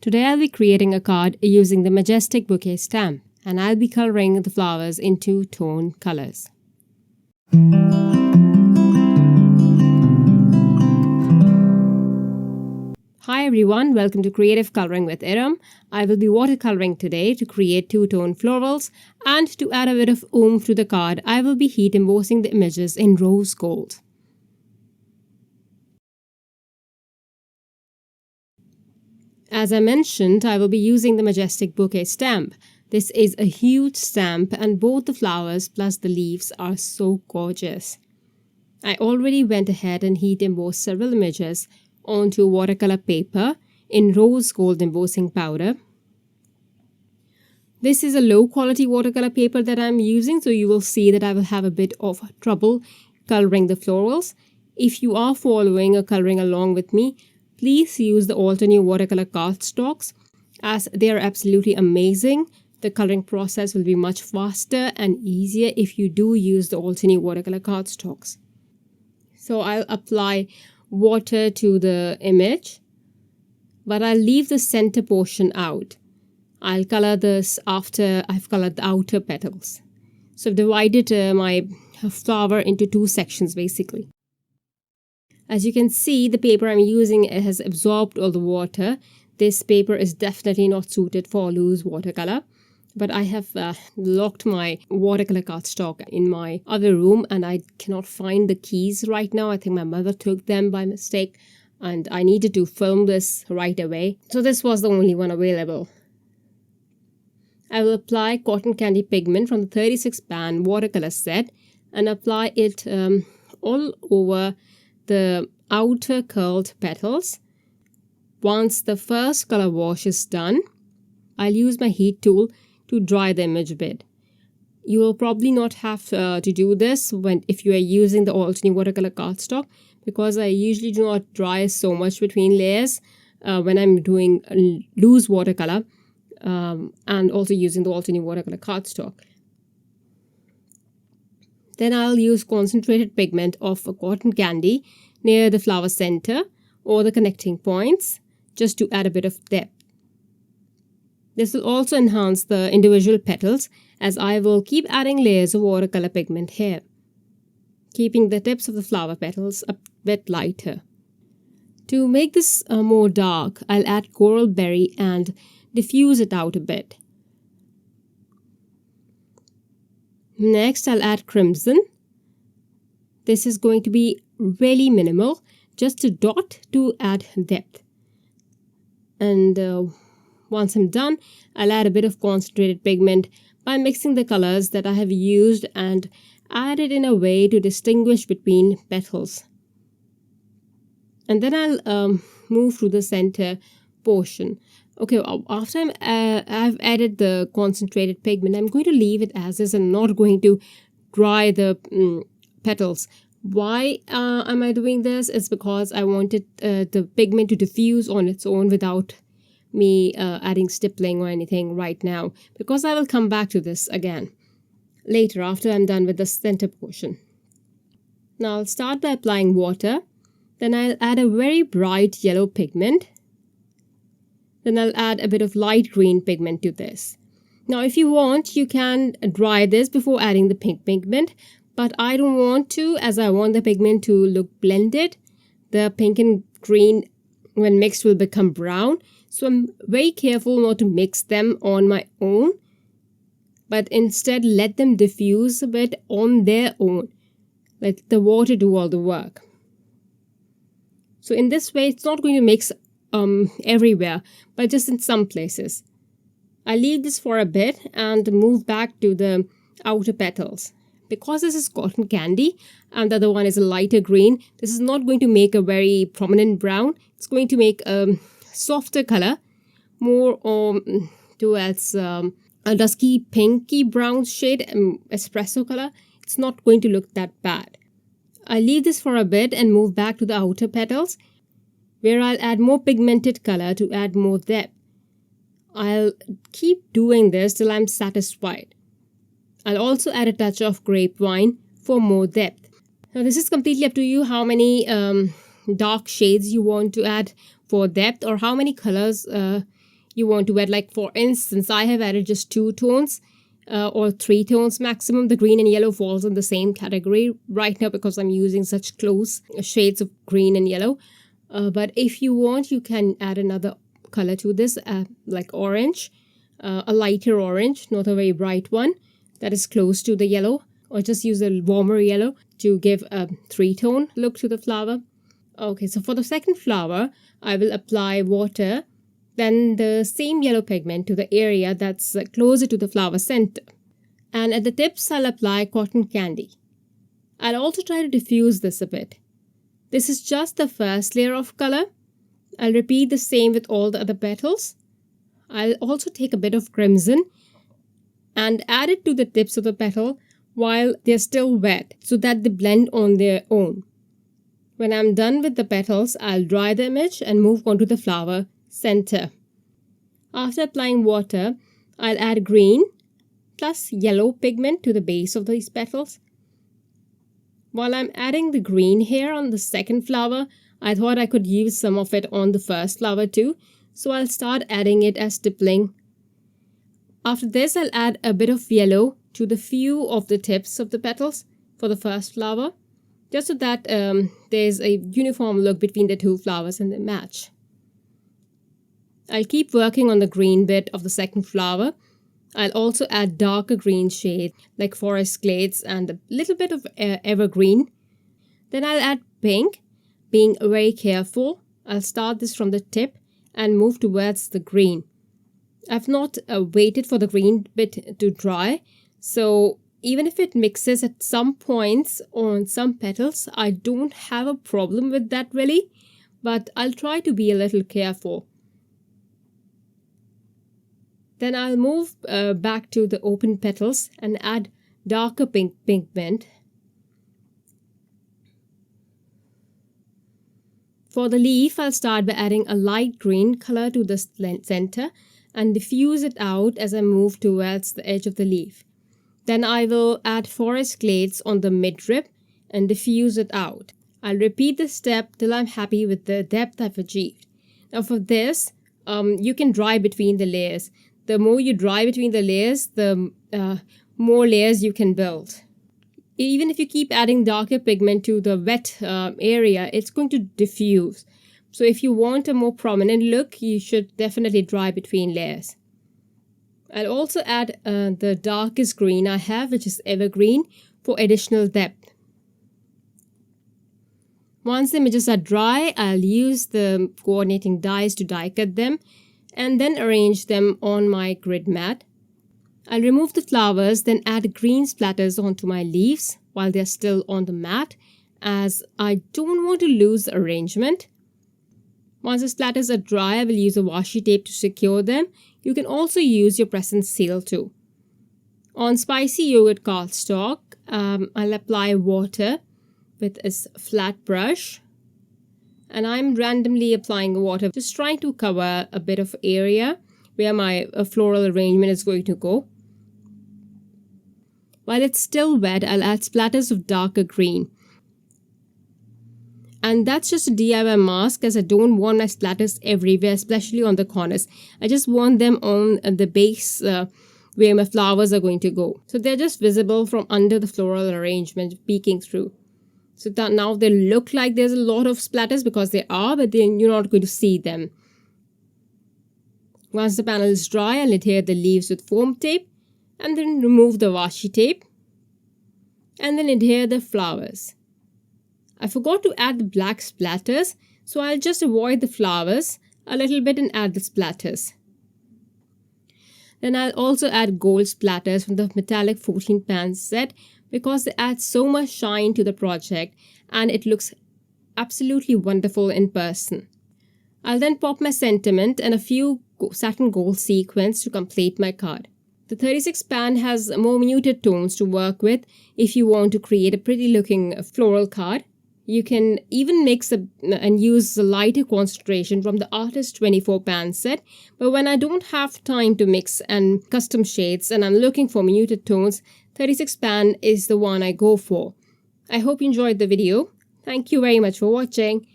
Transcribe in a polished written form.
Today I'll be creating a card using the Majestic Bouquet stamp, and I'll be coloring the flowers in two-tone colors. Hi everyone, welcome to Creative Coloring with Erum. I will be watercoloring today to create two-tone florals, and to add a bit of oomph to the card, I will be heat embossing the images in rose gold. As I mentioned, I will be using the Majestic Bouquet stamp. This is a huge stamp and both the flowers plus the leaves are so gorgeous. I already went ahead and heat embossed several images onto watercolor paper in rose gold embossing powder. This is a low quality watercolor paper that I'm using, so you will see that I will have a bit of trouble coloring the florals. If you are following or coloring along with me, please use the Altenew watercolor cardstocks as they are absolutely amazing. The coloring process will be much faster and easier if you do use the Altenew watercolor cardstocks. So I'll apply water to the image, but I'll leave the center portion out. I'll color this after I've colored the outer petals. So I've divided my flower into two sections basically. As you can see, the paper I'm using has absorbed all the water. This paper is definitely not suited for loose watercolor. But I have locked my watercolor cardstock in my other room and I cannot find the keys right now. I think my mother took them by mistake and I needed to film this right away. So this was the only one available. I will apply cotton candy pigment from the 36 pan watercolor set and apply it all over the outer curled petals. Once the first color wash is done, I'll use my heat tool to dry the image a bit. You will probably not have to do this if you are using the Altenew watercolor cardstock, because I usually do not dry so much between layers when I'm doing loose watercolor and also using the Altenew watercolor cardstock. Then I'll use concentrated pigment of cotton candy near the flower center or the connecting points just to add a bit of depth. This will also enhance the individual petals as I will keep adding layers of watercolor pigment here, keeping the tips of the flower petals a bit lighter. To make this more dark, I'll add coral berry and diffuse it out a bit. Next, I'll add crimson. This is going to be really minimal, just a dot to add depth. And once I'm done, I'll add a bit of concentrated pigment by mixing the colors that I have used and add it in a way to distinguish between petals. And then I'll move to the center portion. Okay, after I've added the concentrated pigment, I'm going to leave it as is and not going to dry the petals. Why am I doing this? It's because I wanted the pigment to diffuse on its own without me adding stippling or anything right now, because I will come back to this again later after I'm done with the center portion. Now I'll start by applying water. Then I'll add a very bright yellow pigment. Then I'll add a bit of light green pigment to this. Now if you want, you can dry this before adding the pink pigment, but I don't want to, as I want the pigment to look blended. The pink and green when mixed will become brown, so I'm very careful not to mix them on my own, but instead let them diffuse a bit on their own. Let the water do all the work. So in this way, it's not going to mix everywhere, but just in some places. I leave this for a bit and move back to the outer petals. Because this is cotton candy and the other one is a lighter green, this is not going to make a very prominent brown. It's going to make a softer color, more towards a dusky pinky brown shade, espresso color. It's not going to look that bad. I leave this for a bit and move back to the outer petals, where I'll add more pigmented color to add more depth. I'll keep doing this till I'm satisfied. I'll also add a touch of grapevine for more depth. Now this is completely up to you how many dark shades you want to add for depth or how many colors you want to add, like for instance, I have added just 2 tones or 3 tones maximum. The green and yellow falls in the same category right now because I'm using such close shades of green and yellow. But if you want, you can add another color to this, like orange, a lighter orange, not a very bright one that is close to the yellow, or just use a warmer yellow to give a 3-tone look to the flower. Okay, so for the second flower, I will apply water, then the same yellow pigment to the area that's closer to the flower center. And at the tips, I'll apply cotton candy. I'll also try to diffuse this a bit. This is just the first layer of color. I'll repeat the same with all the other petals. I'll also take a bit of crimson and add it to the tips of the petal while they're still wet so that they blend on their own. When I'm done with the petals, I'll dry the image and move on to the flower center. After applying water, I'll add green plus yellow pigment to the base of these petals. While I'm adding the green here on the second flower, I thought I could use some of it on the first flower too, so I'll start adding it as stippling. After this, I'll add a bit of yellow to the few of the tips of the petals for the first flower, just so that there's a uniform look between the 2 flowers and they match. I'll keep working on the green bit of the second flower. I'll also add darker green shades like forest glades and a little bit of evergreen. Then I'll add pink, being very careful. I'll start this from the tip and move towards the green. I've not waited for the green bit to dry, so even if it mixes at some points on some petals, I don't have a problem with that really, but I'll try to be a little careful. Then I'll move back to the open petals and add darker pink pigment. For the leaf, I'll start by adding a light green color to the center and diffuse it out as I move towards the edge of the leaf. Then I will add forest glades on the midrib and diffuse it out. I'll repeat this step till I'm happy with the depth I've achieved. Now for this, you can dry between the layers. The more you dry between the layers, the more layers you can build. Even if you keep adding darker pigment to the wet area, it's going to diffuse. So if you want a more prominent look, you should definitely dry between layers. I'll also add the darkest green I have, which is evergreen, for additional depth. Once the images are dry, I'll use the coordinating dies to die cut them and then arrange them on my grid mat. I'll remove the flowers, then add green splatters onto my leaves while they're still on the mat, as I don't want to lose the arrangement. Once the splatters are dry, I will use a washi tape to secure them. You can also use your press and seal too. On spicy yogurt cardstock, I'll apply water with a flat brush. And I'm randomly applying water, just trying to cover a bit of area where my floral arrangement is going to go. While it's still wet, I'll add splatters of darker green. And that's just a DIY mask, as I don't want my splatters everywhere, especially on the corners. I just want them on the base where my flowers are going to go. So they're just visible from under the floral arrangement, peeking through. So that now they look like there's a lot of splatters because they are, but then you're not going to see them. Once the panel is dry, I'll adhere the leaves with foam tape and then remove the washi tape and then adhere the flowers. I forgot to add the black splatters, so I'll just avoid the flowers a little bit and add the splatters. Then I'll also add gold splatters from the metallic 14 pan set because they add so much shine to the project and it looks absolutely wonderful in person. I'll then pop my sentiment and a few satin gold sequins to complete my card. The 36 pan has more muted tones to work with if you want to create a pretty looking floral card. You can even mix and use the lighter concentration from the Artist 24 pan set, but when I don't have time to mix and custom shades and I'm looking for muted tones, 36 pan is the one I go for. I hope you enjoyed the video. Thank you very much for watching.